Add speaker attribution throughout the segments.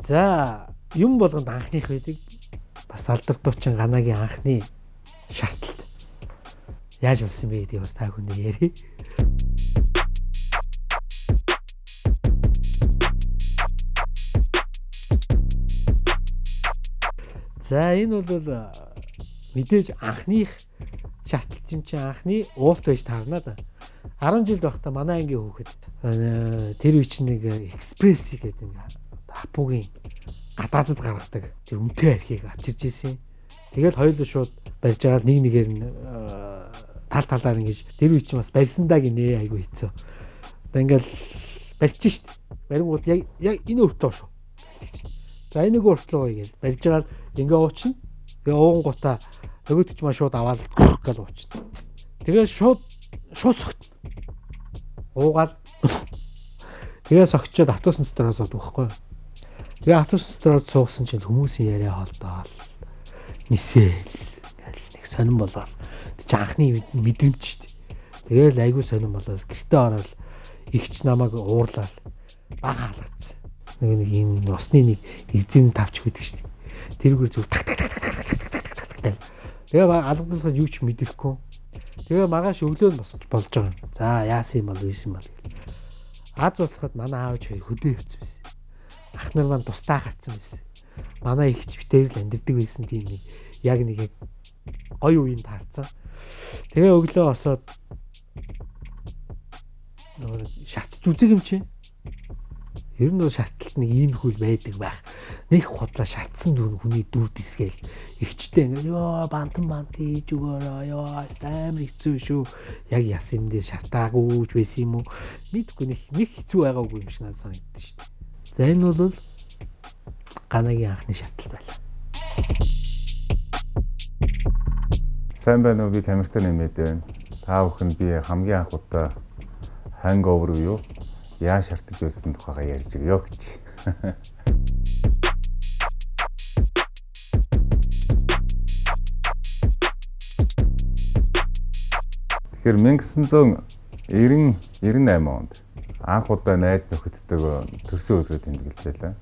Speaker 1: За юм болгонд анхных байдаг. Бас алдар дуучин Ганагийн анхны шатлалт яаж болсон бэ гэдгийг бас та бүхэнд ярив. За энэ бол мэдээж анхных шатлалт юм чинь анхны уулт байж таарна да. 10 жил байхдаа манай ангийн хүүхэд тэр үе чинь нэг экспресс гэдэг ингээ хапуугийн гадаадд гаргадаг тэр үнэтэй архийг авчирж ийсэн. Тэгэл хоёулаа шууд барьж байгаа л нэг нэгээр нь тал талаар ингэж тэр үе чинь бас барьсандаа гинэ айгу хэцүү. Одоо ингээл барьчих штт. Барингууд яг энэ өртөө шүү. За энийг өртлөө гэж барьж байгаа л ингээ уучна. Тэгээ ууган гутаа нөгөөд ч маш шууд аваад гэл уучна. Тэгээ шууд согтно. Уугаад тэгээ согчоод автобус дотор суудаг байхгүй. Тэгээ автобус дотор суугсан чинь хүмүүсийн яриа холдоол нисээл ингээл нэг сонирн болоод чи анхны мэдрэмж штт. Тэгээл айгуу сонирн болоод гэртээ ороод игч намайг уурлал бага халагдсан. Нэг юм усны нэг эрзэн тавч гэдэг штт. Тэргээр зүг так так так так так. Тэгээ алгадуулахад юу ч мэдрэхгүй. Тэгээ маргааш өглөө нь болж байгаа. За яасан юм бол ийсэн бол. Аз болоход манай аавч хоёр хөдөө явцсан байсан. Ах нар маань тустаа гарцсан байсан. Манай ихч битээр л амьдэрдэг байсан тийм нэг яг нэг гоё үеийн таарсан. Тэгээ өглөө осоод шатж үзэг юм чинь. Ер нь шатлалт нэг ийм хөл байдаг байх. Нэг худлаа шатсан дүр хүний дүр дисгээл ихчтэй ингээ ёо бантан хийж өгөөрөө ёо амар хэцүү шүү. Яг яс юм дээр шатаагүйж байсан юм уу? Мэдгүй нэг хэцүү байгаагүй юм шиг надад санагдсан шүү дээ. За энэ бол Ганагийн анхны шатлал байлаа.
Speaker 2: Сайн байна уу, би камертай нэмээд байна. Та бүхэн би хамгийн анх удаа hangover юу яа шартаж байсан тухайга ярьж өгье гэж. Тэгэхээр 1998 онд анх удаа найз нөхөдтэйгөө төрсөн өдрөө тэмдэглэж байлаа.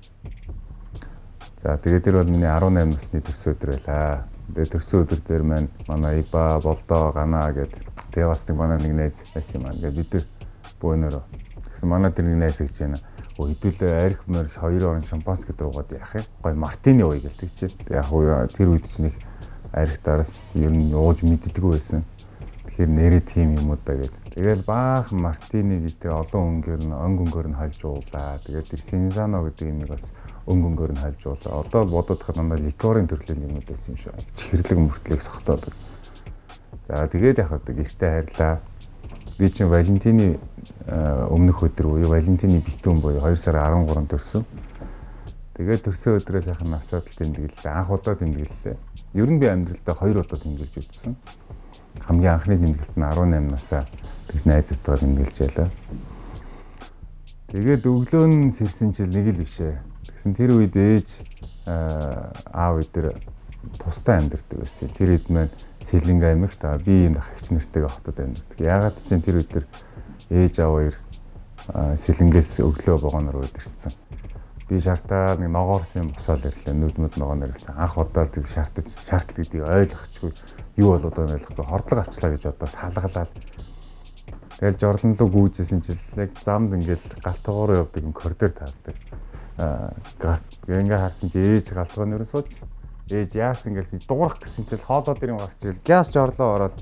Speaker 2: За тэгээд тэр бол миний 18 насны төрсөн өдөр байлаа. Тэгээд төрсөн өдөр дээр манай Иба, Болдоо, Гана гэдэг тэгээ бас нэг манай нэг найз байсан юм аа. Тэгээд бид нар бөөнөрөө гэсэн манай тэр нэг найз гэж байна. Хэдүүлээ арх морь 2 он шампанс гэдэг уугаад яах юм. Гой мартини ууя гэлдэг чи. Яг уу тэр үед ч нэг арх дараас ер нь ууж мэддэггүй байсан. Тэгэхээр нэрээ тийм юм уу да гэдэг. Тэгэл баахан мартини гэж тэр олон өнгөөр нь хальж уулаа. Тэгээд тэр синзано гэдэг юм бас өнгөөр нь хальж уулаа. Одоо л бодоод хахад надад ликорын төрлийн юм байсан юм шиг. Чихэрлэг мөртлөг сохтоод. За тэгээд яг одоо гэртээ хайрлаа. Би чинь Валентины өмнөх өдөр буюу Валентины битүүн буюу 2 сарын 13-нд төрсөн. Тэгээд төрсөн өдрөө сайхан насаад тэмдэглэлээ. Анх удаа тэмдэглэлээ. Ер нь би амьдралдаа 2 удаа тэмдэглэж үзсэн. Хамгийн анхны тэмдэглэлт нь 18 насаа тэгс найзтайгаа тэмдэглэж байлаа. Тэгээд өглөө нь сэрсэн чил нэг л бишээ. Тэгсэн тэр үед ээж аав өдөр тустай амьдардаг байсан. Тэр хэд маань Сэлэнг аймагт би энэ ах эгч нартайгаа хотод амьдардаг. Яагаад ч тэр өдөр ээж аав хоёр Сэлэнгээс өглөө вагоноор удирдсан. Би шартаа нэг ногоорсон юм босоод ирлээ. Нүдмэд ногооноор ирлээ. Анх удаа тэр шаардлагатай гэдгийг ойлгохгүй юу болоод байгаа юм болохгүй хордлого авчлаа гэж одоо салгалаад. Тэгэл жорлон руу гүйжсэн чил яг замд ингээл галтгоор явдаг юм коридор тавьдаг. Ингээ харсан чи ээж галтгооны өрөө сууж ээж яасан гэлсэн дуурах гэсэн чил хоолоо дээр юм гарч ирэл газ жорлоо ороод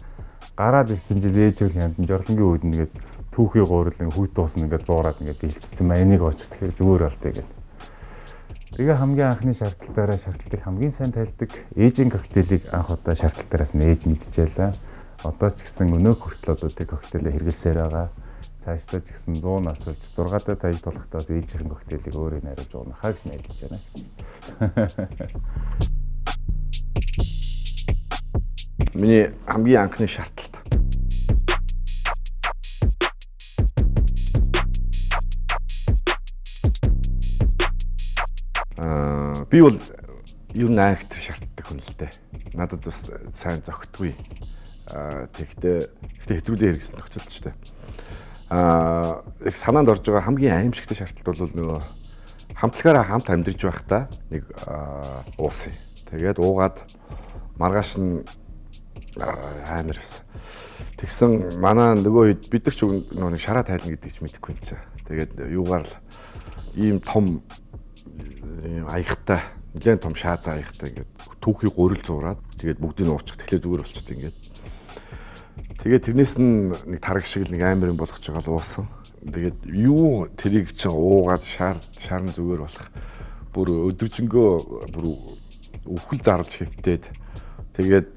Speaker 2: гараад ирсэн чил ээж өөр хямд жорлонгийн үүд нэгээд түүхий гуйрлан хүүт дуусна ингээд зуураад ингээд бэлтцсэн маа энийг очих тэгэхээр зүгээр болтой гэл. Тэгээ хамгийн анхны шаардлагыг хамгийн сайн тайлдаг ээжийн коктейлийг анх удаа шаардлагаараас нь ээж мэдчихэлээ. Одоо ч гэсэн өнөөх хүртэл одоо тэр коктейлээ хэрэглэсээр байгаа. Цаашдаа ч гэсэн 100 насвалж 6 дахь таяг тулахтаас ээжийн коктейлийг өөрөө найруулж уунахаа гэж найдаж байна.
Speaker 3: Миний хамгийн анхны шаардлагатай. Би бол юу найгт шаарддаг хүн л дээ. Надад бас сайн зөгтгүй. Тэгэхдээ хэтрүүлээ хэрэгсэн тохиолдол ч дээ. Их санаанд орж байгаа хамгийн аимшигтай шаардлага бол нөгөө хамтлагаараа хамт амьдарч байхдаа нэг уусан. Тэгээд уугаад маргааш нь амар байсан. Тэгсэн манай нөгөө хэд бид нар ч нэг шараа тайлна гэдэг ч мэдэхгүй юм чи. Тэгээд юугаар л ийм том аягтай нэлээд том шаазаа аягтай ингээд түүхий гурил зураад тэгээд бүгдийг нь уучих тэгэхээр зүгээр болчихсон ингээд. Тэгээд тэрнээс нь нэг тараг шиг нэг амар юм болгож байгаа л уусан. Тэгээд юу тэрийг чи уугаад шаарн зүгээр болох. Бүр өдөржингөө бүр үхэл зарлж хэвтээд тэгээд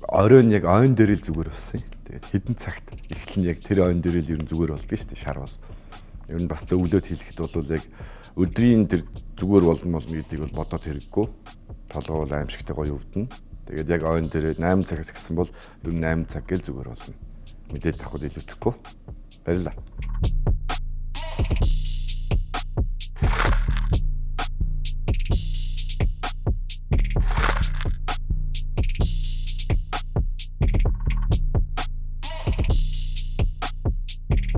Speaker 3: оройн яг ойн дээр л зүгээр болсон юм. Тэгээд хэдэн цагт эхлэн яг тэр ойн дээр л ер нь зүгээр болдгоо шүү дээ шар бол. Ер нь бас зөвлөд хэлэхэд бол яг өдрийн тэр зүгээр болно гэдгийг бол бодоод хэрэггүй. Толгой бол аимшигтай гоё өвдөн. Тэгээд яг ойн дээр 8 цагаас гисэн бол ер нь 8 цаг гэл зүгээр болно. Мэдээд тавхад илүүдэхгүй. Баярлалаа.